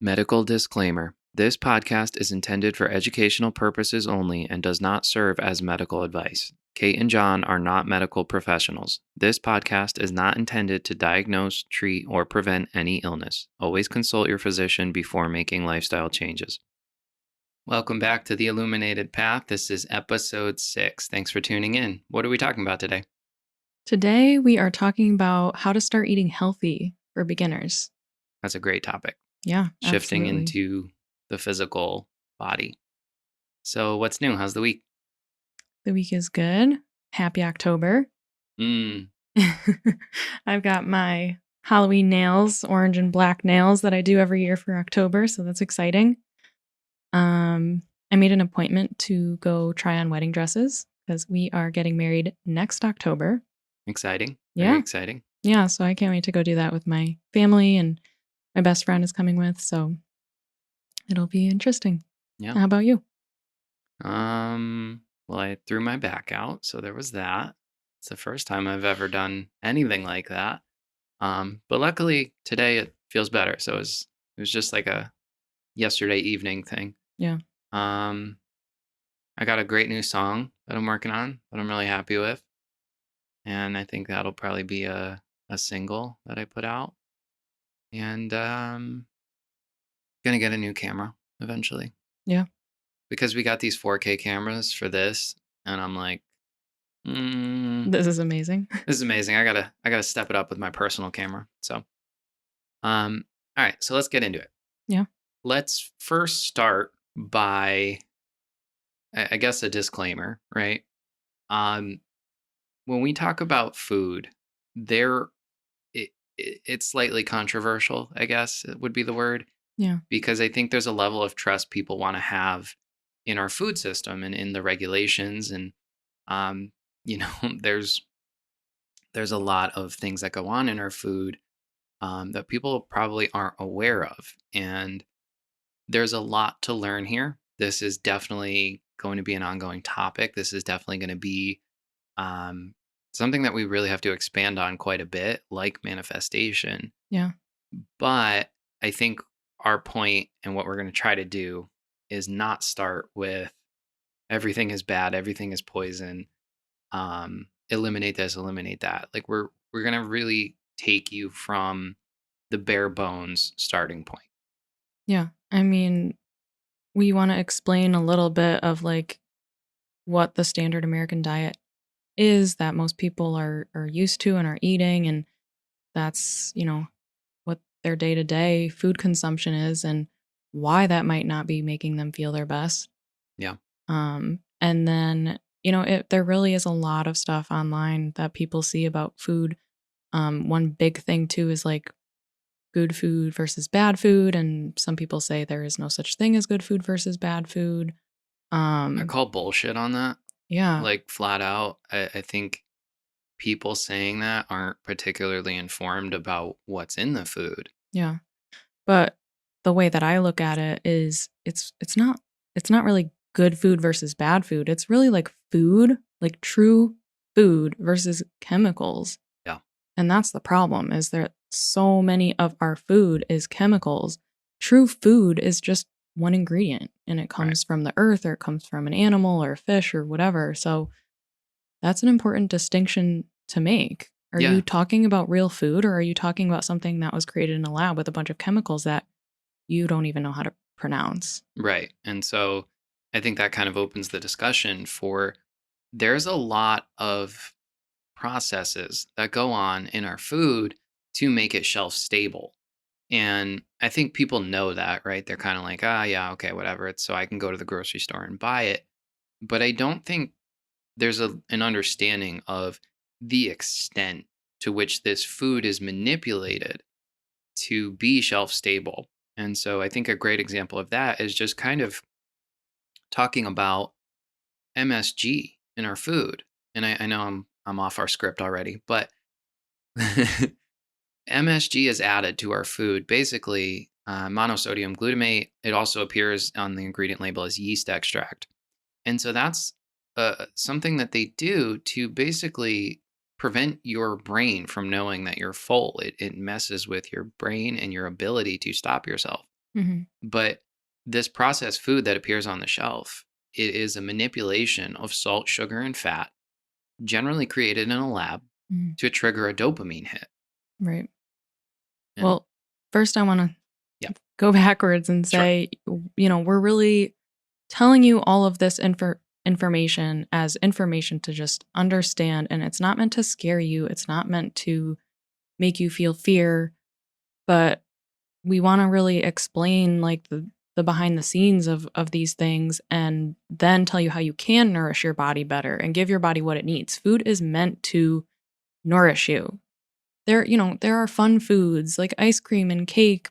Medical disclaimer. This podcast is intended for educational purposes only and does not serve as medical advice. Kate and John are not medical professionals. This podcast is not intended to diagnose, treat, or prevent any illness. Always consult your physician before making lifestyle changes. Welcome back to the Illuminated Path. This is episode 6. Thanks for tuning in. What are we talking about today? Today, we are talking about how to start eating healthy for beginners. That's a great topic. Yeah, Shifting absolutely. into the physical body. So, what's new? How's the week? The week is good. Happy October. Mm, I've got my Halloween nails, orange and black nails that I do every year for October, so that's exciting. I made an appointment to go try on wedding dresses because we are getting married next October. exciting. Yeah. Very exciting. Yeah, so I can't wait to go do that with my family, and my best friend is coming with, so it'll be interesting. Yeah. How about you? Well, I threw my back out, so there was that. It's the first time I've ever done anything like that. But luckily today it feels better. So it was just like a yesterday evening thing. Yeah. I got a great new song that I'm working on that I'm really happy with. And I think that'll probably be a single that I put out. And gonna get a new camera eventually. Yeah. Because we got these 4K cameras for this, and I'm like, This is amazing. this is amazing. I gotta step it up with my personal camera. So, all right, so let's get into it. Yeah. Let's first start by, I guess, a disclaimer, right? When we talk about food, it's slightly controversial, I guess it would be the word. Yeah. Because I think there's a level of trust people want to have in our food system and in the regulations, and you know, there's a lot of things that go on in our food that people probably aren't aware of, and there's a lot to learn here. This is definitely going to be an ongoing topic. This is definitely going to be um, something that we really have to expand on quite a bit, like manifestation. Yeah. But I think our point and what we're going to try to do is not start with everything is bad, everything is poison, eliminate this, eliminate that. Like we're going to really take you from the bare bones starting point. Yeah. I mean, we want to explain a little bit of like what the standard American diet is that most people are used to and are eating, and that's, what their day-to-day food consumption is and why that might not be making them feel their best. Yeah. And then, there really is a lot of stuff online that people see about food. One big thing too is like good food versus bad food, and some people say there is no such thing as good food versus bad food. I call bullshit on that. Yeah. Like flat out. I think people saying that aren't particularly informed about what's in the food. Yeah. But the way that I look at it is it's not really good food versus bad food. It's really like food, like true food versus chemicals. Yeah. And that's the problem, is that so many of our food is chemicals. True food is just one ingredient, and it comes from the earth, or it comes from an animal or a fish or whatever. So that's an important distinction to make. Are Yeah. you talking about real food, or are you talking about something that was created in a lab with a bunch of chemicals that you don't even know how to pronounce? Right. And so I think that kind of opens the discussion for there's a lot of processes that go on in our food to make it shelf stable. And I think people know that, right? They're kind of like, yeah, okay, whatever. It's so I can go to the grocery store and buy it. But I don't think there's an understanding of the extent to which this food is manipulated to be shelf stable. And so I think a great example of that is just kind of talking about MSG in our food. And I know I'm off our script already, but MSG is added to our food, basically monosodium glutamate. It also appears on the ingredient label as yeast extract. And so that's something that they do to basically prevent your brain from knowing that you're full. It messes with your brain and your ability to stop yourself. Mhm. But this processed food that appears on the shelf, it is a manipulation of salt, sugar, and fat, generally created in a lab Mhm. to trigger a dopamine hit. Right. And Well, first I wanna yeah, go backwards and sure. say, we're really telling you all of this information as information to just understand, and it's not meant to scare you, it's not meant to make you feel fear, but we wanna really explain, like, the behind the scenes of these things and then tell you how you can nourish your body better and give your body what it needs. Food is meant to nourish you. There are fun foods like ice cream and cake,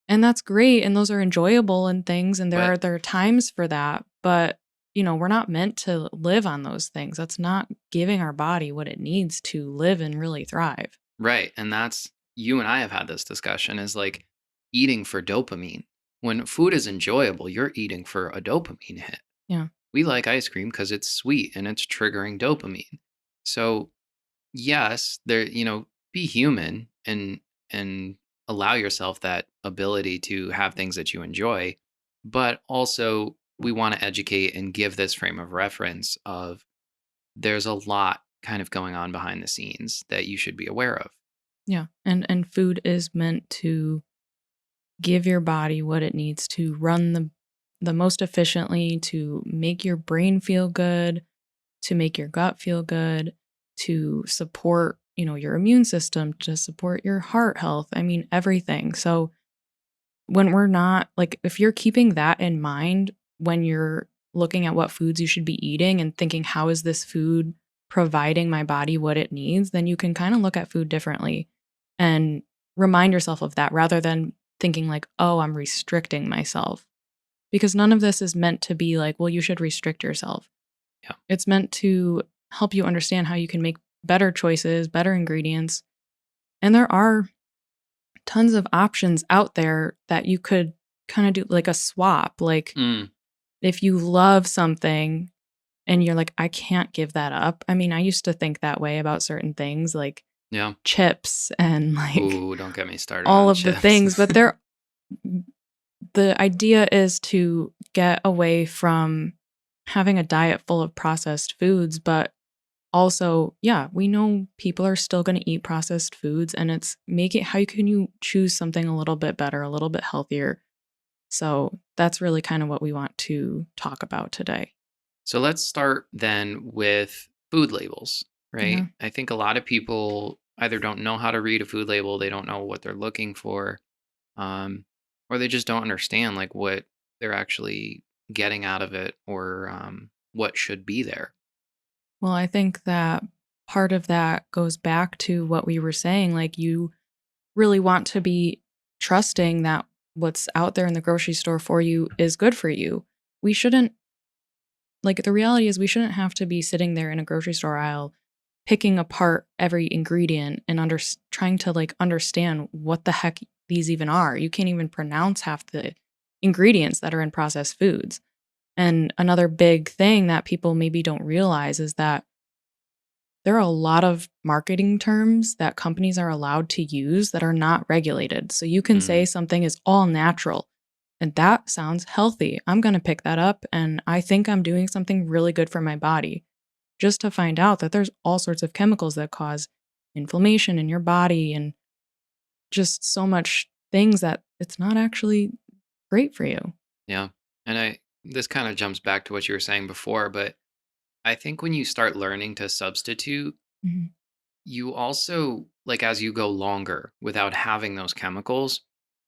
and that's great, and those are enjoyable and things, and But there are times for that, but, we're not meant to live on those things. That's not giving our body what it needs to live and really thrive. right, and that's you and I have had this discussion is like eating for dopamine. When food is enjoyable, you're eating for a dopamine hit. Yeah. We like ice cream because it's sweet and it's triggering dopamine. So yes, be human and allow yourself that ability to have things that you enjoy, but also we want to educate and give this frame of reference of there's a lot kind of going on behind the scenes that you should be aware of. Yeah, and food is meant to give your body what it needs to run the most efficiently, to make your brain feel good, to make your gut feel good, to support, your immune system, to support your heart health. I mean, everything. So when we're not like if you're keeping that in mind when you're looking at what foods you should be eating and thinking how is this food providing my body what it needs, then you can kind of look at food differently and remind yourself of that rather than thinking like, "Oh, I'm restricting myself." Because none of this is meant to be like, "Well, you should restrict yourself." Yeah. It's meant to help you understand how you can make better choices, better ingredients. And there are tons of options out there that you could kind of do like a swap. Like Mm, if you love something and you're like, I can't give that up. I mean, I used to think that way about certain things like yeah. chips and like Ooh, don't get me started all on of the chips. things, but the idea is to get away from having a diet full of processed foods, but also, yeah, we know people are still going to eat processed foods and it's make it how can you choose something a little bit better, a little bit healthier. So, that's really kind of what we want to talk about today. So let's start then with food labels, Yeah. right? I think a lot of people either don't know how to read a food label, they don't know what they're looking for, um, or they just don't understand like what they're actually getting out of it or what should be there. Well, I think that part of that goes back to what we were saying like you really want to be trusting that what's out there in the grocery store for you is good for you. We shouldn't like the reality is we shouldn't have to be sitting there in a grocery store aisle picking apart every ingredient and trying to like understand what the heck these even are. You can't even pronounce half the ingredients that are in processed foods. And another big thing that people maybe don't realize is that there are a lot of marketing terms that companies are allowed to use that are not regulated. So you can say Mm, something is all natural and that sounds healthy. I'm going to pick that up and I think I'm doing something really good for my body. Just to find out that there's all sorts of chemicals that cause inflammation in your body and just so much things that it's not actually great for you. yeah. And this kind of jumps back to what you were saying before, but I think when you start learning to substitute, Mhm. you also like as you go longer without having those chemicals,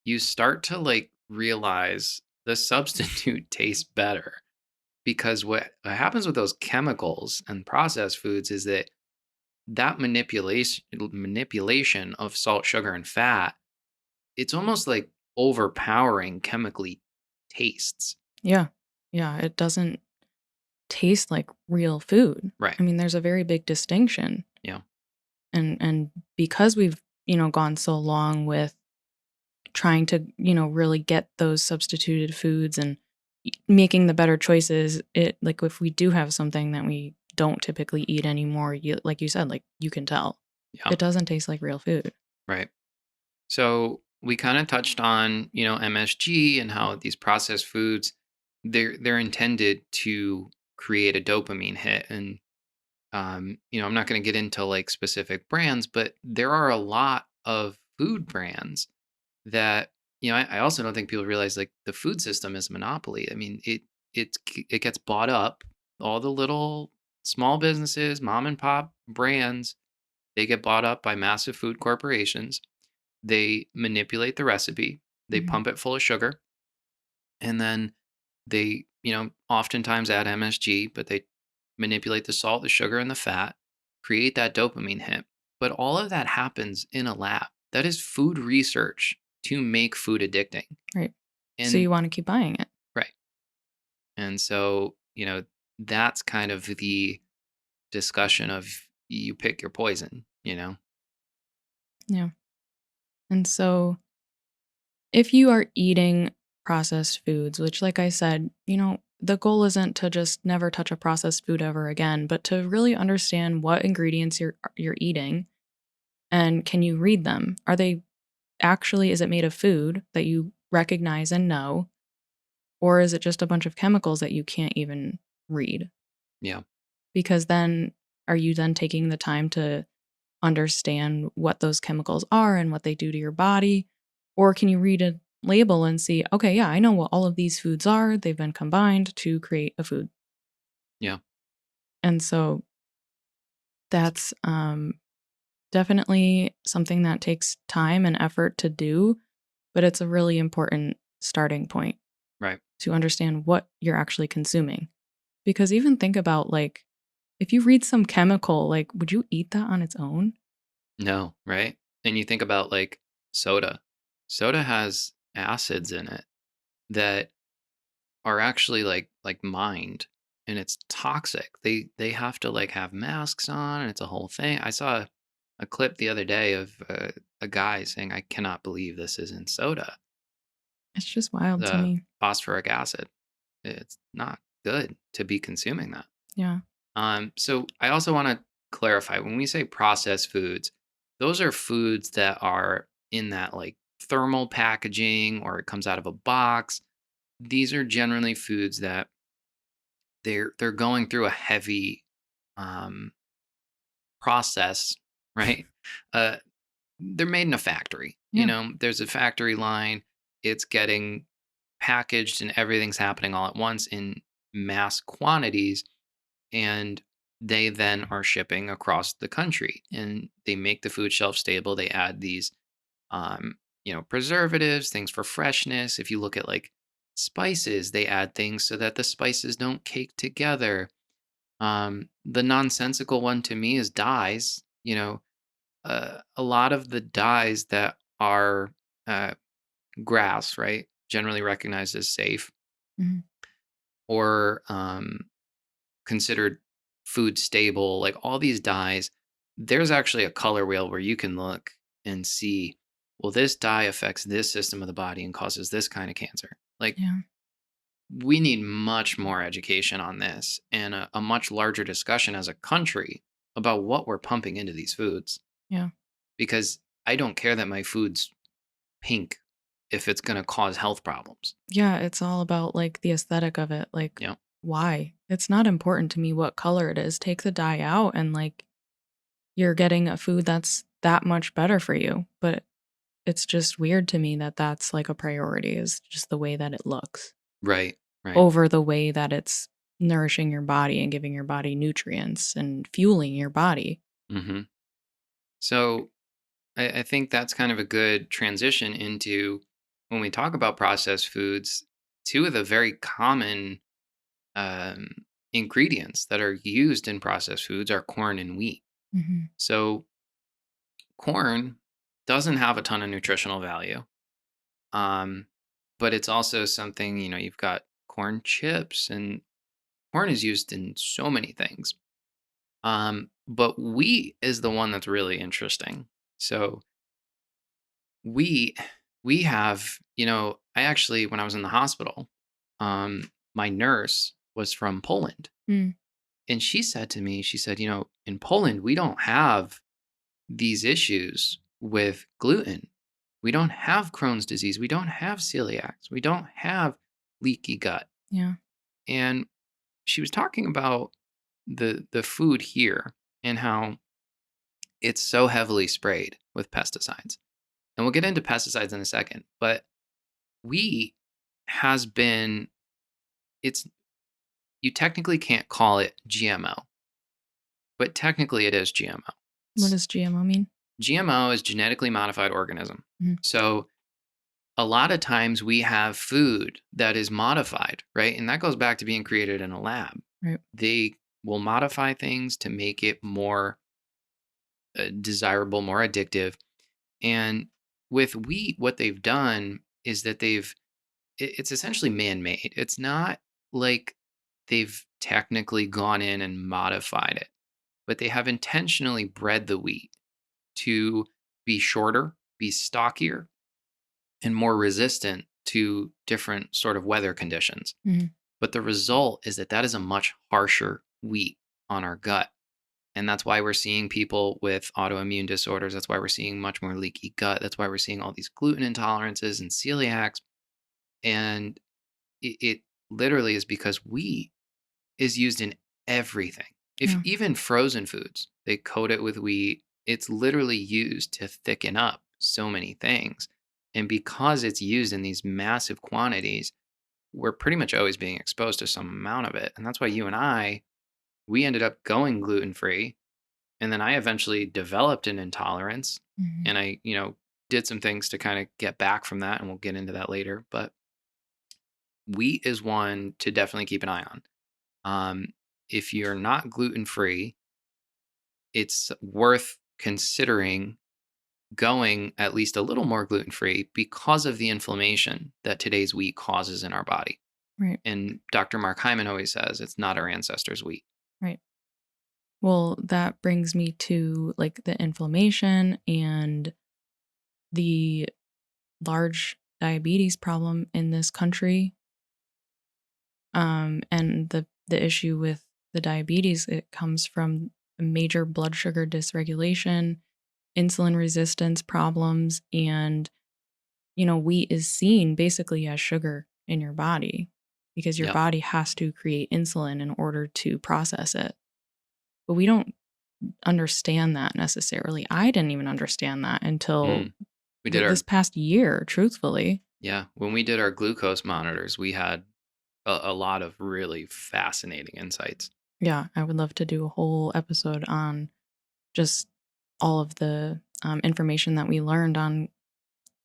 you start to like realize the substitute tastes better because what happens with those chemicals and processed foods is that manipulation of salt, sugar, and fat, it's almost like overpowering chemically tastes. Yeah. Yeah. It doesn't taste like real food. Right. I mean, there's a very big distinction. Yeah. And because we've, gone so long with trying to, really get those substituted foods and making the better choices, it like if we do have something that we don't typically eat anymore, like you said, like you can tell. Yeah. It doesn't taste like real food. Right. So we kind of touched on, MSG and how these processed foods, they're intended to create a dopamine hit. And I'm not going to get into like specific brands, but there are a lot of food brands that, I also don't think people realize like the food system is a monopoly. I mean, it gets bought up. All the little small businesses, mom and pop brands, they get bought up by massive food corporations. They manipulate the recipe. They Mhm. pump it full of sugar, and then they, oftentimes add MSG, but they manipulate the salt, the sugar, and the fat, create that dopamine hit. But all of that happens in a lab. That is food research to make food addicting. Right. So And you wanna keep buying it. right. And so, that's kind of the discussion of you pick your poison. Yeah. And so if you are eating processed foods, which like I said, the goal isn't to just never touch a processed food ever again, but to really understand what ingredients you're eating and can you read them? Are they actually is it made of food that you recognize and know, or is it just a bunch of chemicals that you can't even read? Yeah. Because then are you then taking the time to understand what those chemicals are and what they do to your body? Or can you read a label and see, okay, yeah, I know what all of these foods are. They've been combined to create a food. Yeah. And so that's definitely something that takes time and effort to do, but it's a really important starting point Right. to understand what you're actually consuming. Because even think about like, if you read some chemical, like, would you eat that on its own? No, right? And you think about like soda. Soda has acids in it that are actually like mined, and it's toxic. They have to like have masks on, and it's a whole thing. I saw a clip the other day of a guy saying, "I cannot believe this is in soda." It's just wild to The me. phosphoric acid. It's not good to be consuming that. Yeah. So I also want to clarify when we say processed foods, those are foods that are in that like thermal packaging or it comes out of a box. These are generally foods that they're going through a heavy um, process, right? Uh, they're made in a factory. Yeah. There's a factory line. It's getting packaged and everything's happening all at once in mass quantities, and they then are shipping across the country, and they make the food shelf stable. They add these preservatives, things for freshness. If you look at like spices, they add things so that the spices don't cake together. The nonsensical one to me is dyes. A lot of the dyes that are uh, grass, right, generally recognized as safe, Mhm. or considered food stable, like all these dyes, there's actually a color wheel where you can look and see, well, this dye affects this system of the body and causes this kind of cancer. Like, Yeah. we need much more education on this and a much larger discussion as a country about what we're pumping into these foods, Yeah. because I don't care that my food's pink if it's going to cause health problems. Yeah, it's all about, like, the aesthetic of it, like, You know? why? It's not important to me what color it is, take the dye out and, like, you're getting a food that's that much better for you, but it's just weird to me that that's, like, a priority is just the way that it looks Right. Right. over the way that it's nourishing your body and giving your body nutrients and fueling your body. hmm So I think that's kind of a good transition into when we talk about processed foods. Two of the very common um, ingredients that are used in processed foods are corn and wheat. Mhm. So, corn doesn't have a ton of nutritional value, um, but it's also something, you've got corn chips, and corn is used in so many things. But wheat is the one that's really interesting. So, We we have, I actually when I was in the hospital, my nurse was from Poland, Mm. and she said to me, she said, "In Poland, we don't have these issues with gluten. We don't have Crohn's disease. We don't have celiacs. We don't have leaky gut. Yeah. And she was talking about the food here and how it's so heavily sprayed with pesticides. And we'll get into pesticides in a second, but wheat has been it's you technically can't call it GMO, but technically it is GMO. What does GMO mean? GMO is genetically modified organism. Mhm. So a lot of times we have food that is modified, right? And that goes back to being created in a lab. Right. They will modify things to make it more desirable, more addictive. And with wheat, what they've done is that it's essentially man-made. It's not like they've technically gone in and modified it, but they have intentionally bred the wheat to be shorter, be stockier, and more resistant to different sort of weather conditions. Mhm. But the result is that that is a much harsher wheat on our gut. And that's why we're seeing people with autoimmune disorders. That's why we're seeing much more leaky gut. That's why we're seeing all these gluten intolerances and celiacs. And it literally is because wheat is used in everything. If Yeah. even frozen foods, they coat it with wheat. It's literally used to thicken up so many things. And because it's used in these massive quantities, we're pretty much always being exposed to some amount of it. And that's why you and I, we ended up going gluten free. And then I eventually developed an intolerance. Mhm. And I, did some things to kind of get back from that. And we'll get into that later. But wheat is one to definitely keep an eye on. Um, if you're not gluten free, it's worth considering going at least a little more gluten free because of the inflammation that today's wheat causes in our body. Right. And Dr. Mark Hyman always says it's not our ancestors' wheat. Right. Well, that brings me to like the inflammation and the large diabetes problem in this country. And the issue with the diabetes, it comes from a major blood sugar dysregulation, insulin resistance problems, and wheat is seen basically as sugar in your body because your Yep. body has to create insulin in order to process it. But we don't understand that necessarily. I didn't even understand that until Mm. We did this our past year, truthfully. Yeah, when we did our glucose monitors, we had a lot of really fascinating insights. Yeah, I would love to do a whole episode on just all of the information that we learned on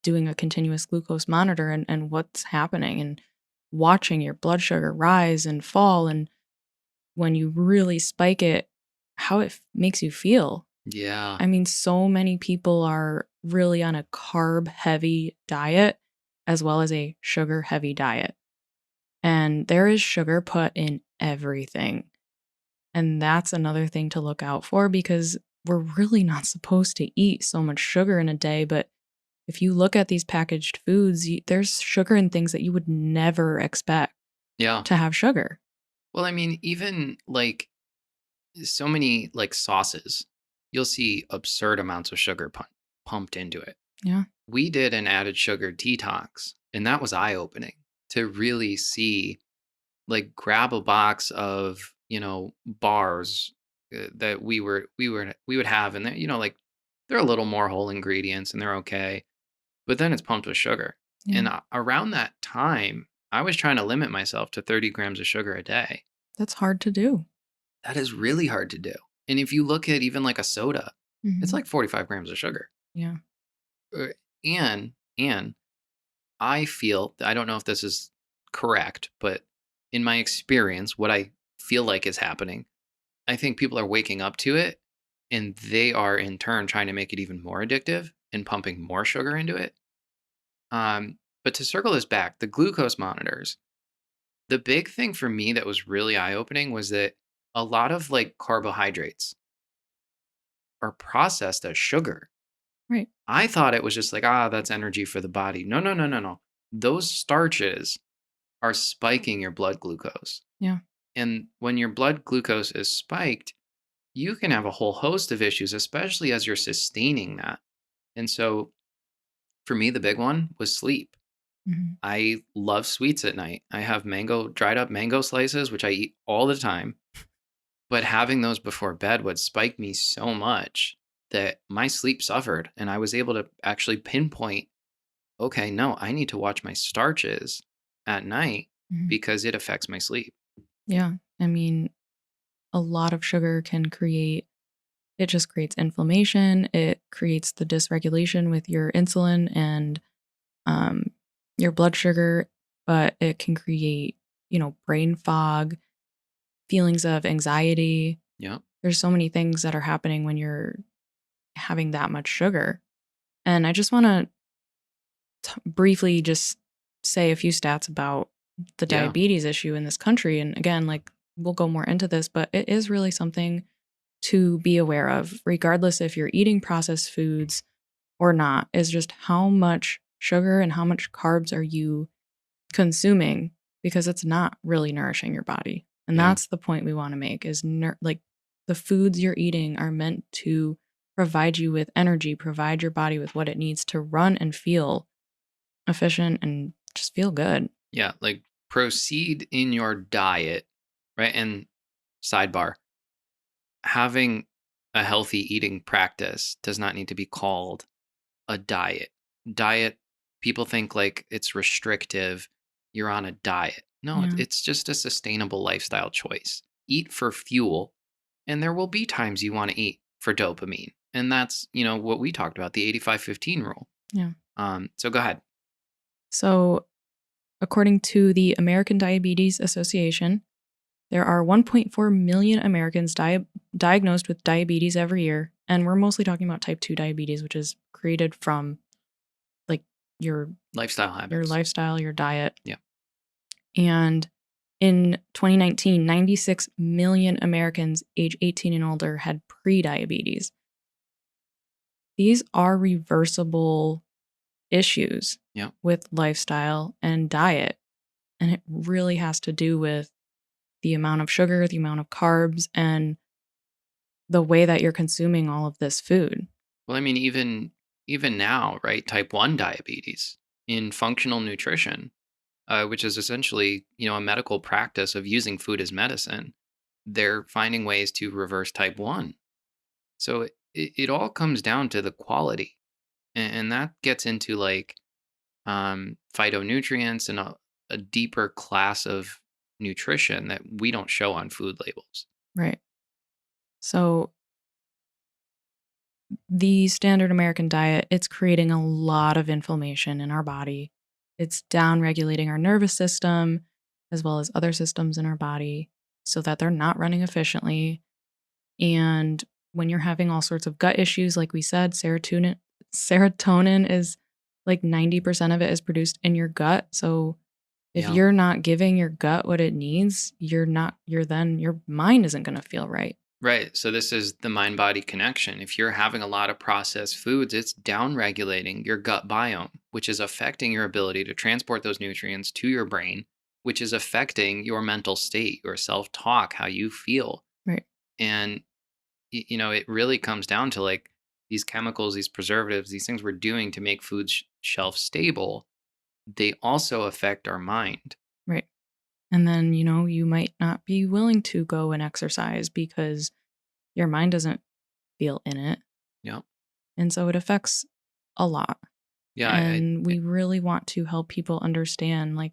doing a continuous glucose monitor and what's happening and watching your blood sugar rise and fall. And when you really spike it, how it makes you feel. Yeah. I mean, so many people are really on a carb heavy diet as well as a sugar heavy diet. And there is sugar put in everything. And that's another thing to look out for because we're really not supposed to eat so much sugar in a day. But if you look at these packaged foods, there's sugar in things that you would never expect Yeah. to have sugar. Well, I mean, even like so many like sauces, you'll see absurd amounts of sugar pumped into it. Yeah. We did an added sugar detox, and that was eye opening to really see like grab a box of, bars that we would have and like they're a little more whole ingredients and they're okay, but then it's pumped with sugar. Yeah. And around that time, I was trying to limit myself to 30 grams of sugar a day. That's hard to do. That is really hard to do. And if you look at even like a soda, it's Mhm. like 45 grams of sugar. Yeah. Uh, and I feel, I don't know if this is correct, but in my experience, what I feel like is happening, I think people are waking up to it and they are in turn trying to make it even more addictive and pumping more sugar into it. But to circle this back, the glucose monitors, the big thing for me that was really eye opening was that a lot of like carbohydrates are processed as sugar. Right. I thought it was just like, that's energy for the body. No, no, no, no, no. Those starches are spiking your blood glucose. Yeah. And when your blood glucose is spiked, you can have a whole host of issues, especially as you're sustaining that. And so For me, the big one was sleep. Mhm. I love sweets at night. I have dried up mango slices, which I eat all the time. But having those before bed would spike me so much that my sleep suffered. And I was able to actually pinpoint, okay, no, I need to watch my starches at night Mhm. because it affects my sleep. Yeah. I mean, a lot of sugar can create it just creates inflammation. It creates the dysregulation with your insulin and um, your blood sugar, but it can create, brain fog, feelings of anxiety. Yeah. There's so many things that are happening when you're having that much sugar. And I just want to briefly just say a few stats about the Yeah. diabetes issue in this country. And again, like we'll go more into this, but it is really something to be aware of, regardless if you're eating processed foods or not, is just how much sugar and how much carbs are you consuming because it's not really nourishing your body. And Yeah. that's the point we want to make is like the foods you're eating are meant to provide you with energy, provide your body with what it needs to run and feel efficient and just feel good. Yeah. Like proceed in your diet, right? And sidebar, having a healthy eating practice does not need to be called a diet. Diet, people think like it's restrictive. You're on a diet. No, Yeah. it's just a sustainable lifestyle choice. Eat for fuel, and there will be times you want to eat for dopamine. And that's, what we talked about, the 85-15 rule. Yeah. So go ahead. So, according to the American Diabetes Association, there are 1.4 million Americans diagnosed with diabetes every year, and we're mostly talking about type 2 diabetes, which is created from like your Lifestyle your habits. lifestyle, your diet. Yeah. And in 2019, 96 million Americans age 18 and older had prediabetes. These are reversible issues Yeah. with lifestyle and diet, and it really has to do with the amount of sugar, the amount of carbs, and the way that you're consuming all of this food. Well, I mean, even now, right? Type 1 diabetes in functional nutrition, which is essentially, a medical practice of using food as medicine. They're finding ways to reverse type 1. So it all comes down to the quality. And that gets into like phytonutrients and a deeper class of nutrition that we don't show on food labels. Right. So the standard American diet, it's creating a lot of inflammation in our body. It's down regulating our nervous system as well as other systems in our body so that they're not running efficiently. And when you're having all sorts of gut issues, like we said, serotonin is like 90% of it is produced in your gut. So if Yeah. you're not giving your gut what it needs, your mind isn't going to feel right. Right. So this is the mind body connection. If you're having a lot of processed foods, it's down regulating your gut biome, which is affecting your ability to transport those nutrients to your brain, which is affecting your mental state, your self talk, how you feel. Right. And, it really comes down to like these chemicals, these preservatives, these things we're doing to make food shelf stable. They also affect our mind. Right. And then, you might not be willing to go and exercise because your mind doesn't feel in it. Yeah. And so it affects a lot. Yeah. And we really want to help people understand like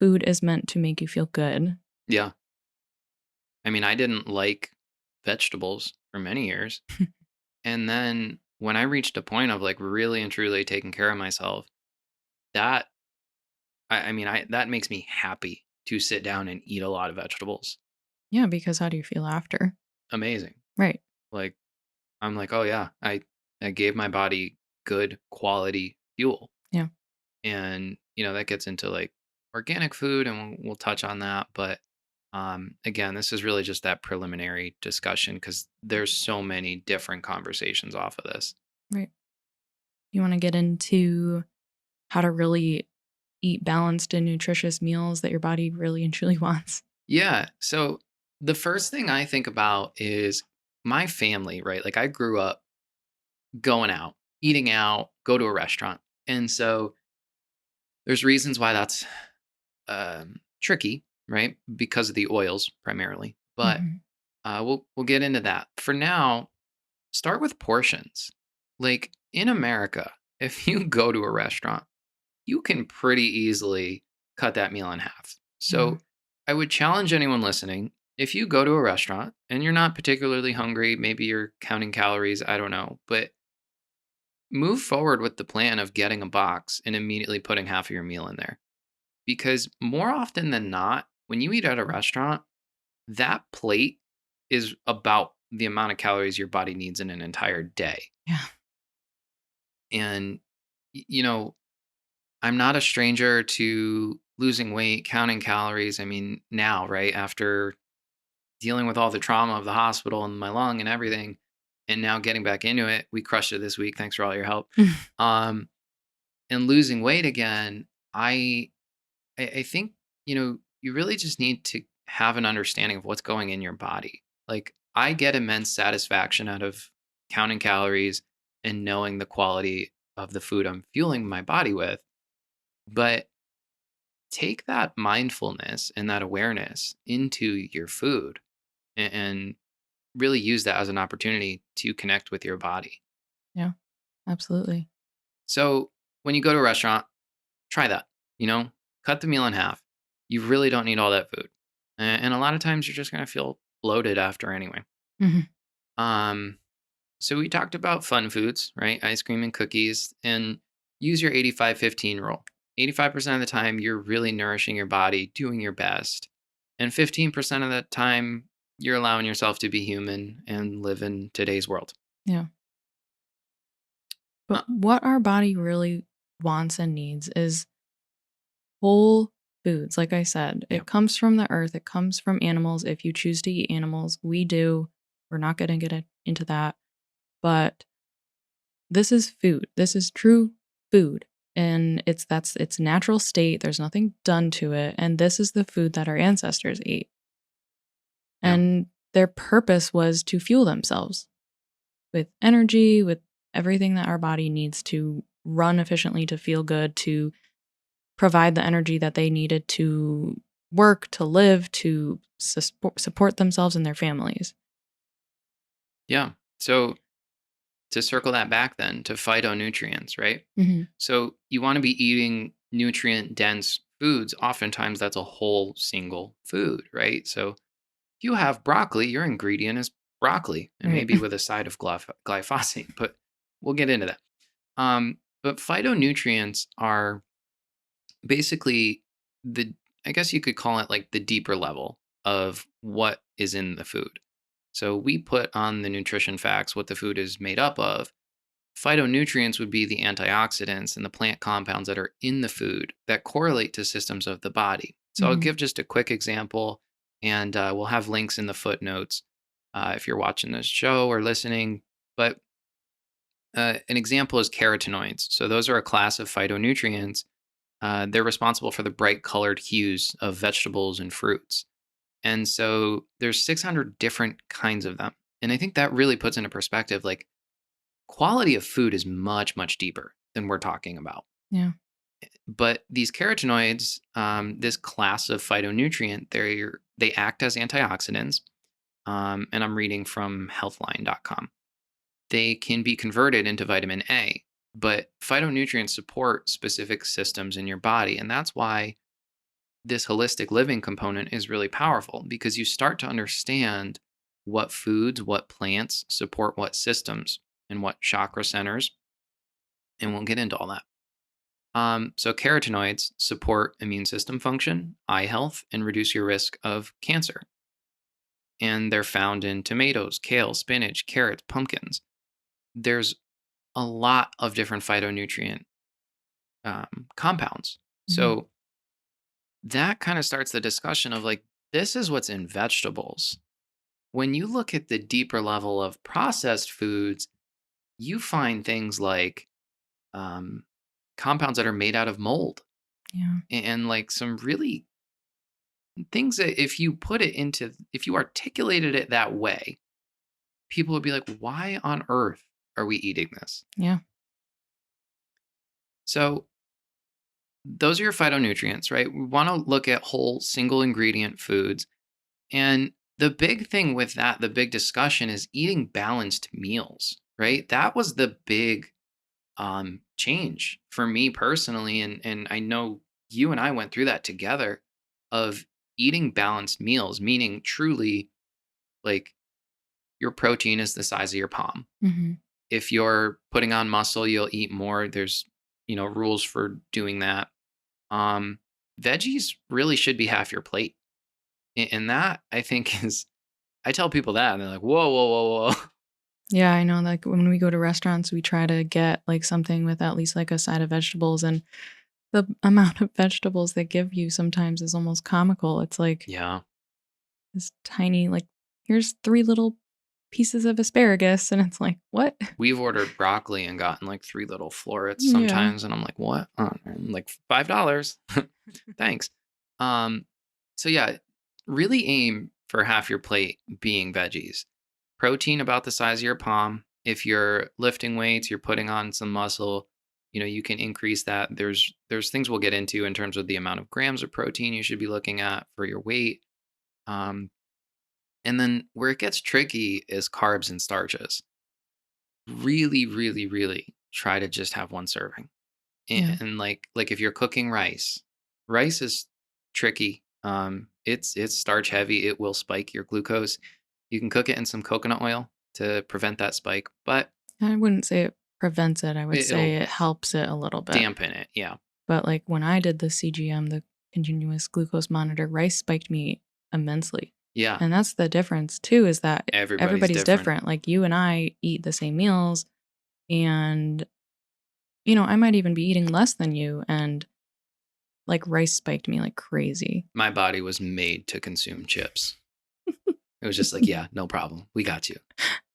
food is meant to make you feel good. yeah. I mean, I didn't like vegetables for many years. And then when I reached a point of like really and truly taking care of myself, that I mean, that makes me happy to sit down and eat a lot of vegetables. Yeah, because how do you feel after? Amazing. Right. Like I'm like, oh yeah, I gave my body good quality fuel, Yeah. and that gets into like organic food, and we'll touch on that. But again, this is really just that preliminary discussion because there's so many different conversations off of this. Right. You want to get into how to really eat balanced and nutritious meals that your body really and truly wants. Yeah. So the first thing I think about is my family, right? Like I grew up going out, eating out, go to a restaurant. And so there's reasons why that's tricky, right? Because of the oils primarily. But Mhm. we'll get into that. For now, start with portions. Like in America, if you go to a restaurant, you can pretty easily cut that meal in half. Yeah. So I would challenge anyone listening, if you go to a restaurant and you're not particularly hungry, maybe you're counting calories, I don't know, but move forward with the plan of getting a box and immediately putting half of your meal in there. Because more often than not, when you eat at a restaurant, that plate is about the amount of calories your body needs in an entire day. Yeah. And, you know, I'm not a stranger to losing weight, counting calories. I mean, now, right after dealing with all the trauma of the hospital and my lung and everything, and now getting back into it, we crushed it this week. Thanks for all your help. Um, and losing weight again, I, I think you really just need to have an understanding of what's going in your body. Like I get immense satisfaction out of counting calories and knowing the quality of the food I'm fueling my body with, but take that mindfulness and that awareness into your food and really use that as an opportunity to connect with your body. Yeah. Absolutely. So when you go to a restaurant, try that, you know, cut the meal in half. You really don't need all that food. And a lot of times you're just going to feel bloated after anyway. Mhm. Um, so we talked about fun foods, right? Ice cream and cookies, and use your 85-15 rule. 85% of the time, you're really nourishing your body, doing your best. And 15% of the time, you're allowing yourself to be human and live in today's world. Yeah. But Uh, what our body really wants and needs is whole foods. Like I said, yeah, it comes from the earth, it comes from animals. If you choose to eat animals, we do. We're not going to into that. But this is food. This is true food. And that's its natural state. There's nothing done to it. And this is the food that our ancestors ate. yeah, And their purpose was to fuel themselves with energy, with everything that our body needs to run efficiently, to feel good, to provide the energy that they needed to work, to live, to support themselves and their families. yeah. So to circle that back then to phytonutrients, right? Mhm. So you want to be eating nutrient dense foods. Oftentimes that's a whole single food, right? So if you have broccoli, your ingredient is broccoli and Right. maybe with a side of glyphosate, but we'll get into that. But phytonutrients are basically the, I guess you could call it like the deeper level of what is in the food. So we put on the nutrition facts what the food is made up of. Phytonutrients would be the antioxidants and the plant compounds that are in the food that correlate to systems of the body. So I'll Mhm. give just a quick example, and we'll have links in the footnotes if you're watching this show or listening. But an example is carotenoids. So those are a class of phytonutrients. They're responsible for the bright colored hues of vegetables and fruits. And so there's 600 different kinds of them. And I think that really puts into perspective like quality of food is much, much deeper than we're talking about. Yeah. But these carotenoids, this class of phytonutrient, they act as antioxidants. And I'm reading from healthline.com. They can be converted into vitamin A, but phytonutrients support specific systems in your body. And that's why this holistic living component is really powerful because you start to understand what foods, what plants support what systems and what chakra centers. And we'll get into all that. So, carotenoids support immune system function, eye health, and reduce your risk of cancer. And they're found in tomatoes, kale, spinach, carrots, pumpkins. There's a lot of different phytonutrient compounds. Mhm. So, that kind of starts the discussion of like, this is what's in vegetables. When you look at the deeper level of processed foods, you find things like um, compounds that are made out of mold Yeah. and like some really things that if you articulated it that way, people would be like, why on earth are we eating this? Yeah. So those are your phytonutrients, right? We want to look at whole single ingredient foods. And the big thing with that, the big discussion is eating balanced meals, right? That was the big change for me personally. And I know you and I went through that together of eating balanced meals, meaning truly like your protein is the size of your palm. Hmm. If you're putting on muscle, you'll eat more. There's, rules for doing that. Um, Veggies really should be half your plate. And that I think is, I tell people that and they're like, whoa, whoa, whoa, whoa. Yeah, I know. Like when we go to restaurants, we try to get like something with at least like a side of vegetables, and the amount of vegetables they give you sometimes is almost comical. It's like Yeah. this tiny, like, here's three little pieces of asparagus, and it's like, what? We've ordered broccoli and gotten like three little florets Yeah. sometimes. And I'm like, what? Like $5. Thanks. Um, so yeah, really aim for half your plate being veggies. Protein about the size of your palm. If you're lifting weights, you're putting on some muscle, you can increase that. There's things we'll get into in terms of the amount of grams of protein you should be looking at for your weight. Um, and then where it gets tricky is carbs and starches. Really, really, really try to just have one serving. Yeah. And like if you're cooking rice, rice is tricky. It's starch heavy. It will spike your glucose. You can cook it in some coconut oil to prevent that spike, but I wouldn't say it prevents it. I would say it'll it helps it a little bit. dampen it. Yeah. But like when I did the CGM, the continuous glucose monitor, rice spiked me immensely. Yeah. And that's the difference too, is that Everybody's everybody's different. different. Like you and I eat the same meals, and I might even be eating less than you, and like rice spiked me like crazy. My body was made to consume chips. It was just like, yeah, no problem. We got you.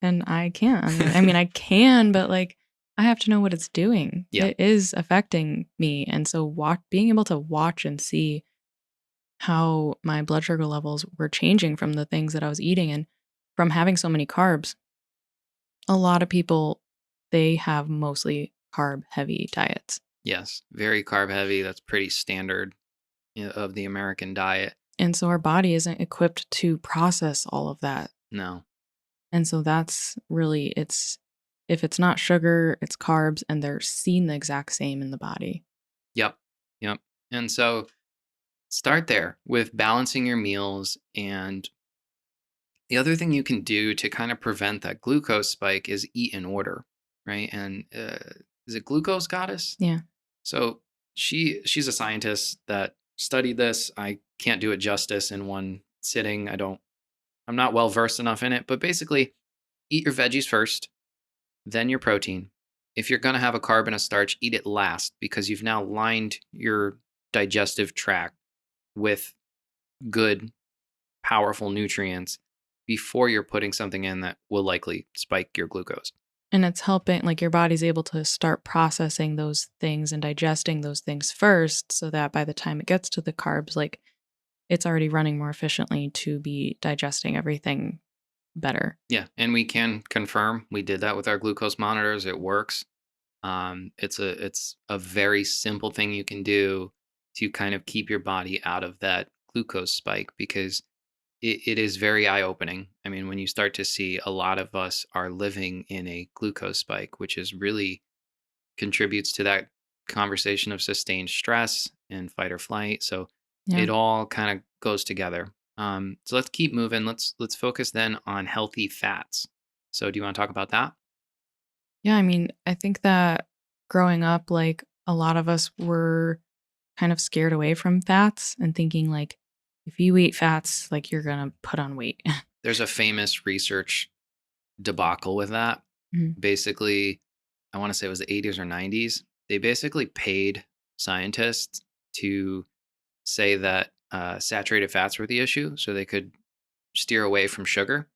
And I can't. I mean, I can, but like I have to know what it's doing. Yeah. It is affecting me. And so being able to watch and see how my blood sugar levels were changing from the things that I was eating and from having so many carbs. A lot of people, they have mostly carb heavy diets. Yes. Very carb heavy. That's pretty standard of the American diet. And so our body isn't equipped to process all of that. No. And so that's really, if it's not sugar, it's carbs, and they're seen the exact same in the body. Yep. Yep. And so start there with balancing your meals. And the other thing you can do to kind of prevent that glucose spike is eat in order, right? And is it Glucose Goddess? Yeah. So she's a scientist that studied this. I can't do it justice in one sitting. I'm not well versed enough in it, but basically eat your veggies first, then your protein. If you're going to have a carb and a starch, eat it last because you've now lined your digestive tract with good, powerful nutrients before you're putting something in that will likely spike your glucose. And it's helping, like your body's able to start processing those things and digesting those things first so that by the time it gets to the carbs, like it's already running more efficiently to be digesting everything better. Yeah, and we can confirm we did that with our glucose monitors. It works. It's a very simple thing you can do to kind of keep your body out of that glucose spike because it is very eye opening. I mean, when you start to see a lot of us are living in a glucose spike, which is really contributes to that conversation of sustained stress and fight or flight. So Yeah. it all kind of goes together. So let's keep moving. Let's focus then on healthy fats. So do you want to talk about that? Yeah. I mean, I think that growing up, like a lot of us were kind of scared away from fats and thinking like, if you eat fats, like you're going to put on weight. There's a famous research debacle with that. Mhm. Basically, I want to say it was the 80s or 90s. They basically paid scientists to say that saturated fats were the issue so they could steer away from sugar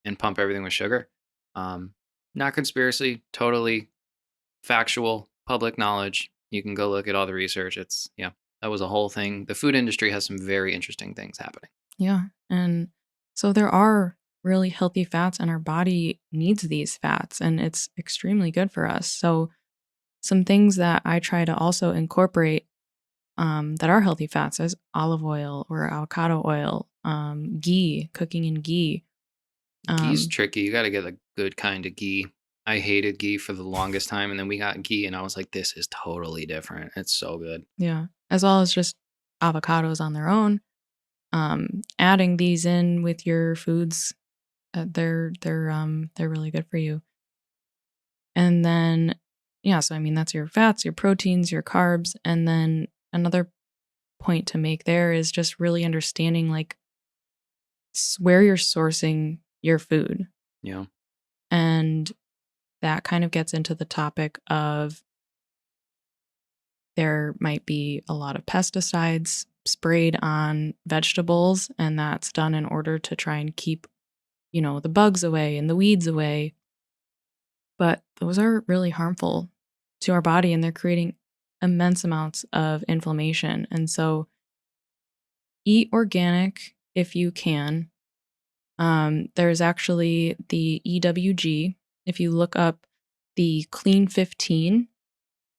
and pump everything with sugar. Um, Not conspiracy, totally factual, public knowledge. You can go look at all the research. Yeah, that was a whole thing. The food industry has some very interesting things happening. Yeah. And so there are really healthy fats, and our body needs these fats, and it's extremely good for us. So some things that I try to also incorporate that are healthy fats is olive oil or avocado oil, ghee, cooking in ghee. Ghee's Um, tricky. You got to get a good kind of ghee. I hated ghee for the longest time, and then we got ghee, and I was like, "This is totally different. It's so good." yeah, as well as just avocados on their own. Adding these in with your foods, they're really good for you. And then, yeah, so I mean that's your fats, your proteins, your carbs, and then another point to make there is just really understanding like where you're sourcing your food. Yeah, And that kind of gets into the topic of there might be a lot of pesticides sprayed on vegetables, and that's done in order to try and keep, the bugs away and the weeds away. But those are really harmful to our body and they're creating immense amounts of inflammation. And so eat organic if you can. There's actually the EWG. If you look up the Clean 15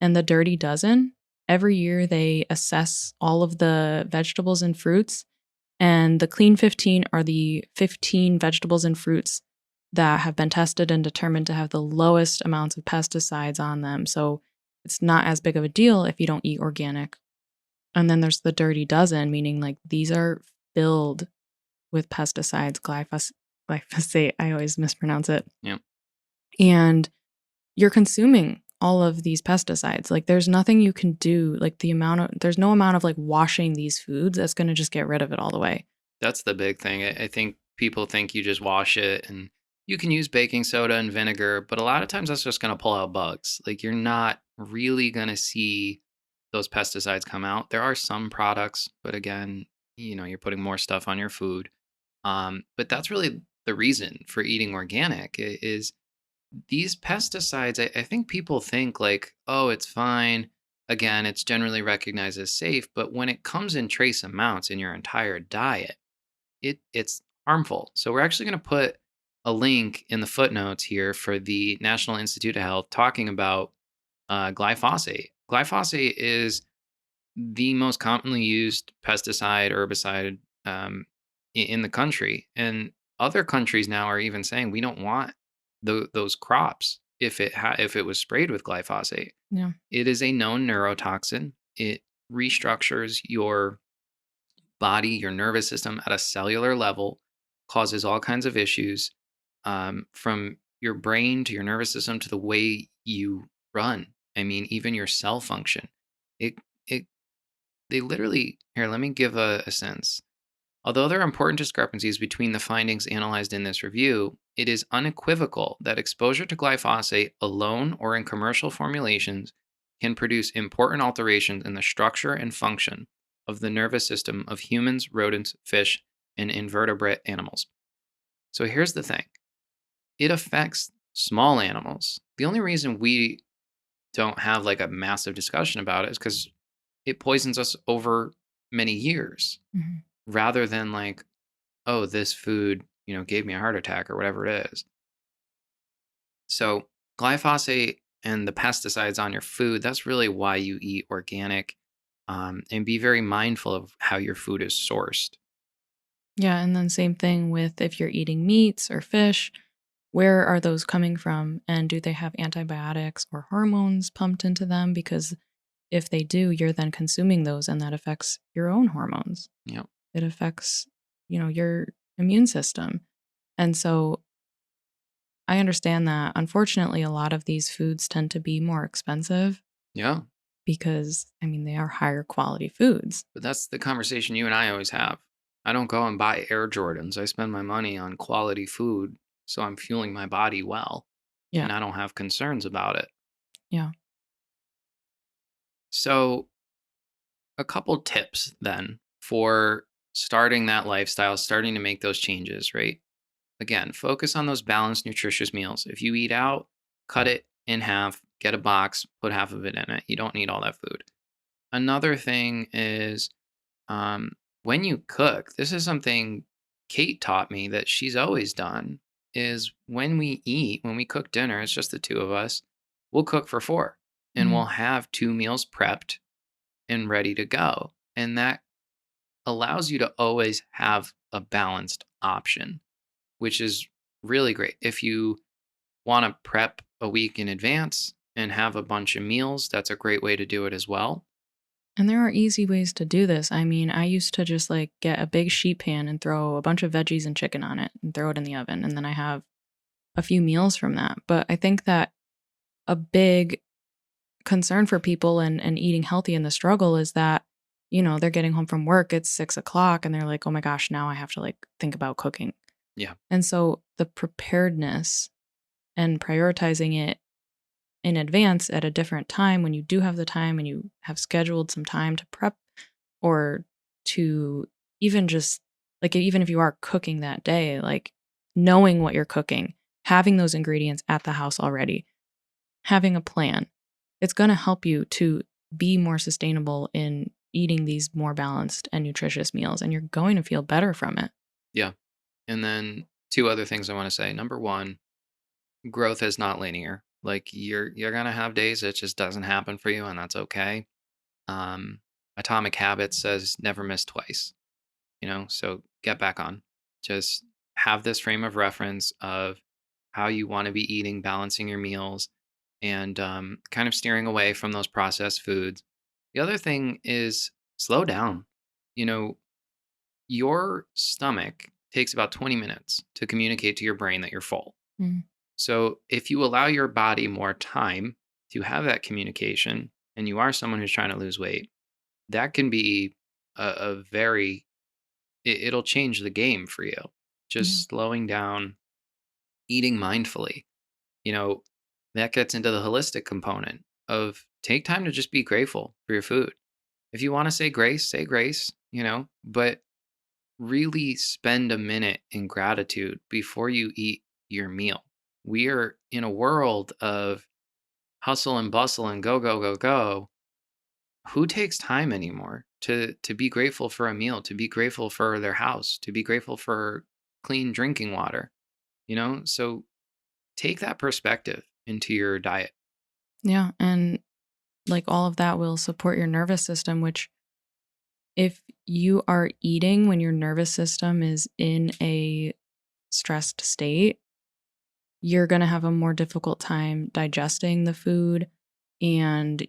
and the Dirty Dozen, every year they assess all of the vegetables and fruits. And the Clean 15 are the 15 vegetables and fruits that have been tested and determined to have the lowest amounts of pesticides on them. So it's not as big of a deal if you don't eat organic. And then there's the Dirty Dozen, meaning like these are filled with pesticides, glyphosate, I always mispronounce it. yeah. And you're consuming all of these pesticides. Like there's nothing you can do, like there's no amount of like washing these foods that's going to just get rid of it all the way. That's the big thing. I think people think you just wash it, and you can use baking soda and vinegar, but a lot of times that's just going to pull out bugs. Like you're not really going to see those pesticides come out. There are some products, but again, you're putting more stuff on your food. But that's really the reason for eating organic is these pesticides. I think people think like, oh, it's fine. Again, it's generally recognized as safe, but when it comes in trace amounts in your entire diet, it's harmful. So we're actually going to put a link in the footnotes here for the National Institute of Health talking about glyphosate. Glyphosate is the most commonly used pesticide, herbicide in the country, and other countries now are even saying we don't want those crops if it was sprayed with glyphosate. Yeah. It is a known neurotoxin. It restructures your body, your nervous system at a cellular level, causes all kinds of issues, from your brain to your nervous system to the way you run. I mean, even your cell function. It it they literally here. Let me give a sense. Although there are important discrepancies between the findings analyzed in this review, it is unequivocal that exposure to glyphosate alone or in commercial formulations can produce important alterations in the structure and function of the nervous system of humans, rodents, fish, and invertebrate animals. So here's the thing, it affects small animals. The only reason we don't have like a massive discussion about it is because it poisons us over many years Mhm. rather than like, oh, this food, gave me a heart attack or whatever it is. So, glyphosate and the pesticides on your food, that's really why you eat organic, and be very mindful of how your food is sourced. Yeah. And then same thing with if you're eating meats or fish, where are those coming from? And do they have antibiotics or hormones pumped into them? Because if they do, you're then consuming those and that affects your own hormones. Yep. It affects, your immune system. And so I understand that unfortunately a lot of these foods tend to be more expensive Yeah. because I mean they are higher quality foods. But that's the conversation you and I always have. I don't go and buy Air Jordans. I spend my money on quality food, so I'm fueling my body well, Yeah. and I don't have concerns about it. Yeah. So, a couple tips then for starting that lifestyle, starting to make those changes, right? Again, focus on those balanced, nutritious meals. If you eat out, cut it in half, get a box, put half of it in it. You don't need all that food. Another thing is, um, when you cook, this is something Kate taught me that she's always done, is when we eat, when we cook dinner, it's just the two of us, we'll cook for four. and Mhm. we'll have 2 meals prepped and ready to go. And that allows you to always have a balanced option, which is really great. If you want to prep a week in advance and have a bunch of meals, that's a great way to do it as well. And there are easy ways to do this. I mean, I used to just like get a big sheet pan and throw a bunch of veggies and chicken on it and throw it in the oven. And then I have a few meals from that. But I think that a big concern for people and eating healthy in the struggle is that, they're getting home from work, it's 6 o'clock, and they're like, oh my gosh, now I have to like think about cooking. Yeah. And so the preparedness and prioritizing it in advance at a different time when you do have the time and you have scheduled some time to prep or to even just like even if you are cooking that day, like knowing what you're cooking, having those ingredients at the house already, having a plan, it's going to help you to be more sustainable in eating these more balanced and nutritious meals, and you're going to feel better from it. Yeah. And then two other things I want to say. Number one, growth is not linear. Like you're gonna have days it just doesn't happen for you, and that's okay. Um, Atomic Habits says never miss twice. So get back on. Just have this frame of reference of how you want to be eating, balancing your meals, and kind of steering away from those processed foods. The other thing is slow down. You know, your stomach takes about 20 minutes to communicate to your brain that you're full. Mm, So if you allow your body more time to have that communication, and you are someone who's trying to lose weight, that can be a very, it'll change the game for you. yeah. Just slowing down, eating mindfully, you know, that gets into the holistic component of take time to just be grateful for your food. If you want to say grace, but really spend a minute in gratitude before you eat your meal. We are in a world of hustle and bustle and go, go, go, go. Who takes time anymore to be grateful for a meal, to be grateful for their house, to be grateful for clean drinking water, So take that perspective into your diet. Yeah. And like all of that will support your nervous system, which if you are eating when your nervous system is in a stressed state, you're going to have a more difficult time digesting the food, and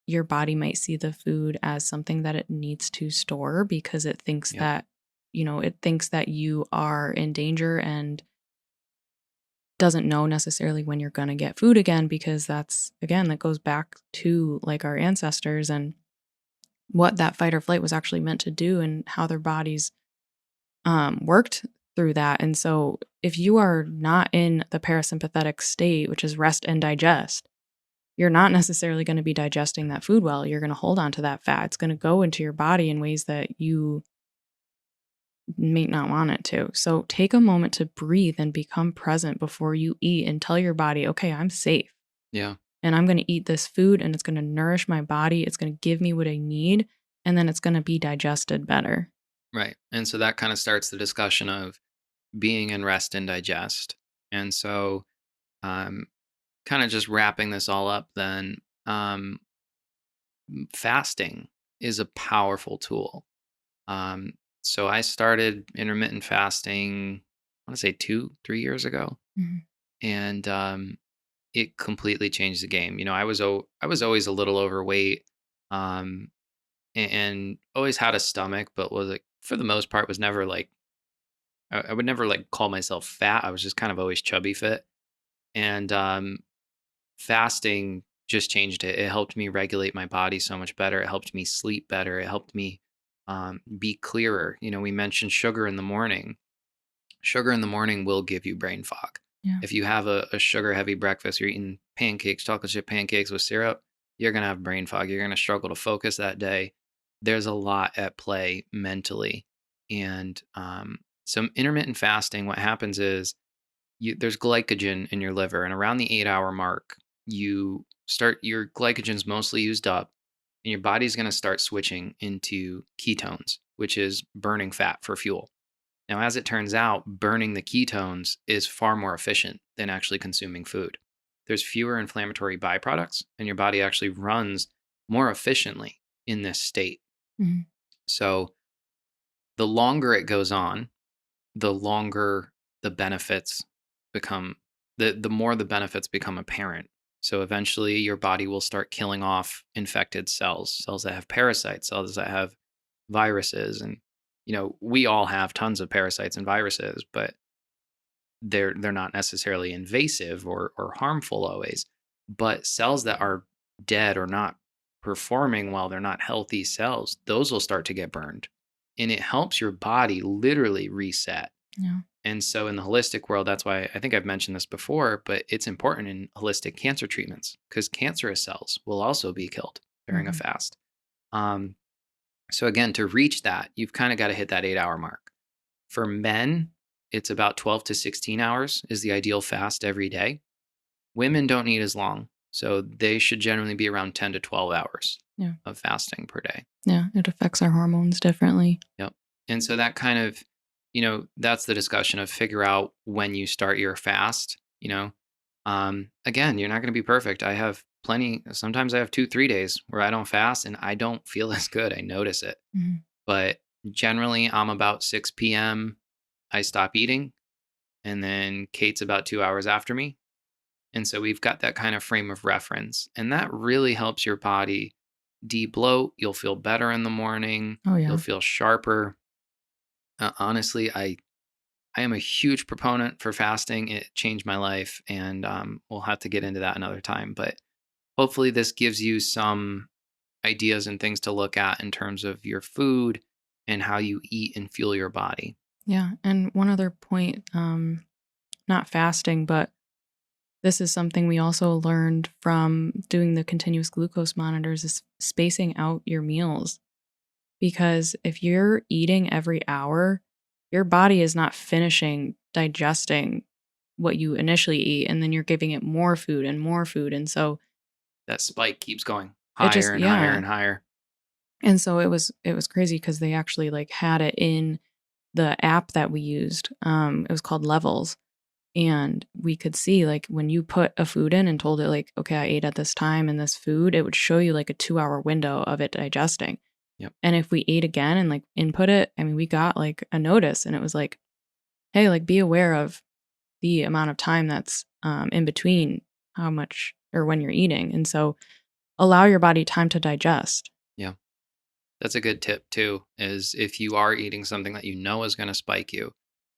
your body might see the food as something that it needs to store because it thinks Yep. that, it thinks that you are in danger and doesn't know necessarily when you're going to get food again, because that's, again, that goes back to like our ancestors and what that fight or flight was actually meant to do and how their bodies worked through that. And so if you are not in the parasympathetic state, which is rest and digest, you're not necessarily going to be digesting that food well. You're going to hold on to that fat. It's going to go into your body in ways that you may not want it to. So take a moment to breathe and become present before you eat and tell your body, okay, I'm safe Yeah. and I'm going to eat this food and it's going to nourish my body. It's going to give me what I need, and then it's going to be digested better. Right. And so that kind of starts the discussion of being in rest and digest. And so, um, kind of just wrapping this all up, then fasting is a powerful tool. Um, so I started intermittent fasting, I want to say 2, 3 years ago, Mhm. and it completely changed the game. I was always a little overweight, um, and always had a stomach, but was like for the most part was never like I would never like call myself fat. I was just kind of always chubby fit, and fasting just changed it. It helped me regulate my body so much better. It helped me sleep better. It helped me be clearer. We mentioned sugar in the morning. Sugar in the morning will give you brain fog. Yeah. If you have a sugar heavy breakfast, you're eating pancakes, chocolate chip pancakes with syrup, you're going to have brain fog. You're going to struggle to focus that day. There's a lot at play mentally. And some intermittent fasting, what happens is there's glycogen in your liver, and around the 8 hour mark, your glycogen's mostly used up, and your body's going to start switching into ketones, which is burning fat for fuel. Now, as it turns out, burning the ketones is far more efficient than actually consuming food. there's fewer inflammatory byproducts, and your body actually runs more efficiently in this state. Mhm. So the longer it goes on, the longer the benefits become the more the benefits become apparent. So eventually your body will start killing off infected cells, cells that have parasites, cells that have viruses. And we all have tons of parasites and viruses, but they're not necessarily invasive or harmful always. But cells that are dead or not performing well, they're not healthy cells, those will start to get burned. And it helps your body literally reset. Yeah. And so in the holistic world, that's why I think I've mentioned this before, but it's important in holistic cancer treatments because cancerous cells will also be killed during a Mhm. fast. Um, so again, to reach that, you've kind of got to hit that 8 hour mark. For men, it's about 12 to 16 hours is the ideal fast every day. Women don't need as long. So they should generally be around 10 to 12 hours Yeah. of fasting per day. Yeah. It affects our hormones differently. Yep. And so that kind of, that's the discussion of figure out when you start your fast. Again, you're not going to be perfect. I have plenty, sometimes I have 2, 3 days where I don't fast and I don't feel as good. I notice it. Mhm. But generally, I'm about 6 p.m. I stop eating. And then Kate's about 2 hours after me. And so we've got that kind of frame of reference. And that really helps your body de-bloat. You'll feel better in the morning. Oh, You'll yeah. feel sharper. Honestly, I am a huge proponent for fasting. It changed my life, and we'll have to get into that another time. But hopefully, this gives you some ideas and things to look at in terms of your food and how you eat and fuel your body. Yeah. And one other point, not fasting, but this is something we also learned from doing the continuous glucose monitors is spacing out your meals. Because if you're eating every hour, your body is not finishing digesting what you initially eat, and then you're giving it more food and more food. And so That spike keeps going it higher just, and higher yeah. and higher. And so it was crazy because they actually like had it in the app that we used. It was called Levels. And we could see like when you put a food in and told it like, okay, I ate at this time and this food, it would show you like a 2 hour window of it digesting. Yep. And if we ate again and like input it, I mean, we got like a notice and it was like, hey, like be aware of the amount of time that's in between how much or when you're eating. And so allow your body time to digest. Yeah. That's a good tip too, is if you are eating something that you know is going to spike you,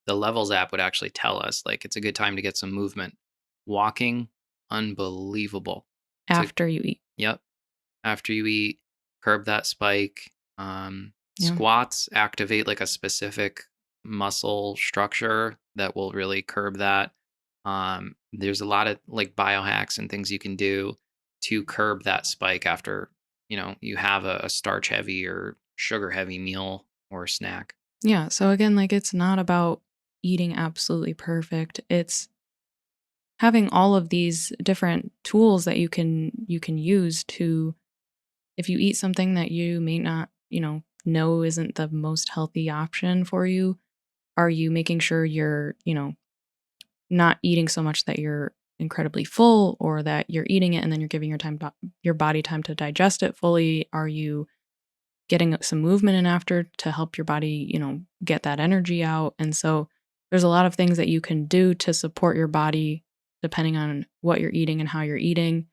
the Levels app would actually tell us like it's a good time to get some movement. Walking, unbelievable. To After you eat. Yep. After you eat, curb that spike. Yeah. Squats activate like a specific muscle structure that will really curb that. There's a lot of like biohacks and things you can do to curb that spike after you have a starch heavy or sugar heavy meal or snack. Yeah. So again, like it's not about eating absolutely perfect. It's having all of these different tools that you can use to if you eat something that you may not, know isn't the most healthy option for you, are you making sure you're, not eating so much that you're incredibly full or that you're eating it and then you're giving your body time to digest it fully? Are you getting some movement in after to help your body, get that energy out? And so there's a lot of things that you can do to support your body depending on what you're eating and how you're eating.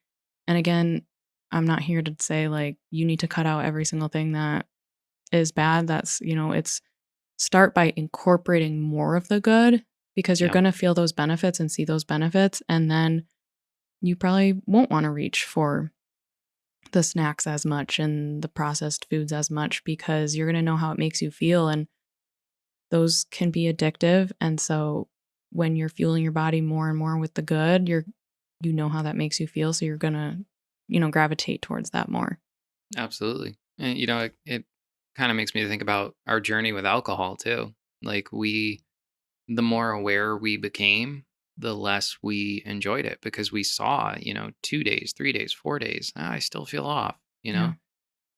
And again, I'm not here to say like you need to cut out every single thing that is bad. That's, it's start by incorporating more of the good because you're Yeah, going to feel those benefits and see those benefits. And then you probably won't want to reach for the snacks as much and the processed foods as much because you're going to know how it makes you feel. And those can be addictive. And so when you're fueling your body more and more with the good, you know how that makes you feel. So you're going to, gravitate towards that more. absolutely. And it kind of makes me think about our journey with alcohol too. Like the more aware we became, the less we enjoyed it because we saw, 2 days, 3 days, 4 days, I still feel off, Yeah.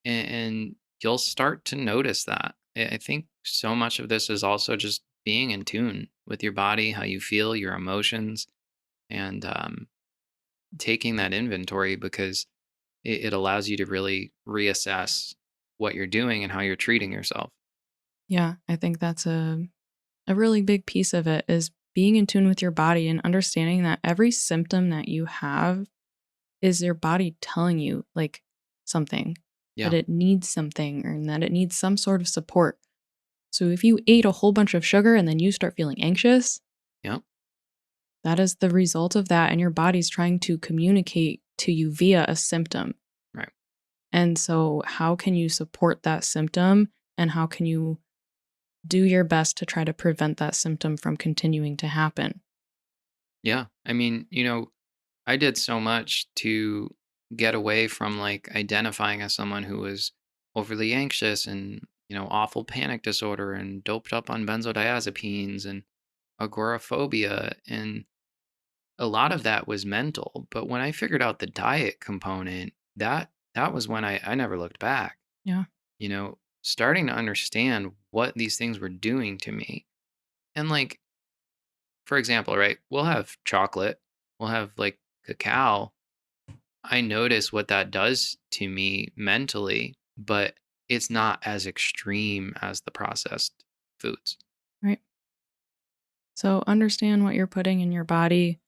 and you'll start to notice that. I think so much of this is also just being in tune with your body, how you feel, your emotions, and taking that inventory because it allows you to really reassess what you're doing and how you're treating yourself. Yeah, I think that's a really big piece of it is being in tune with your body and understanding that every symptom that you have is your body telling you like something, that Yeah. it needs something or that it needs some sort of support. So if you ate a whole bunch of sugar and then you start feeling anxious, Yep. that is the result of that and your body's trying to communicate to you via a symptom. Right. And so how can you support that symptom and how can you do your best to try to prevent that symptom from continuing to happen? Yeah. I mean, I did so much to get away from like identifying as someone who was overly anxious and, awful panic disorder and doped up on benzodiazepines and agoraphobia. And a lot of that was mental. But when I figured out the diet component, that was when I never looked back, Yeah. starting to understand what these things were doing to me. And like, for example, right, we'll have chocolate, we'll have like cacao. I notice what that does to me mentally, but it's not as extreme as the processed foods. Right. So understand what you're putting in your body,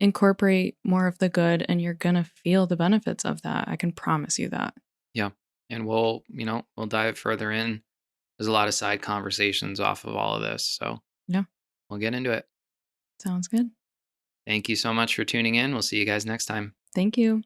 incorporate more of the good, and you're going to feel the benefits of that. I can promise you that. Yeah. And we'll dive further in. There's a lot of side conversations off of all of this. So Yeah. we'll get into it. Sounds good. Thank you so much for tuning in. We'll see you guys next time. Thank you.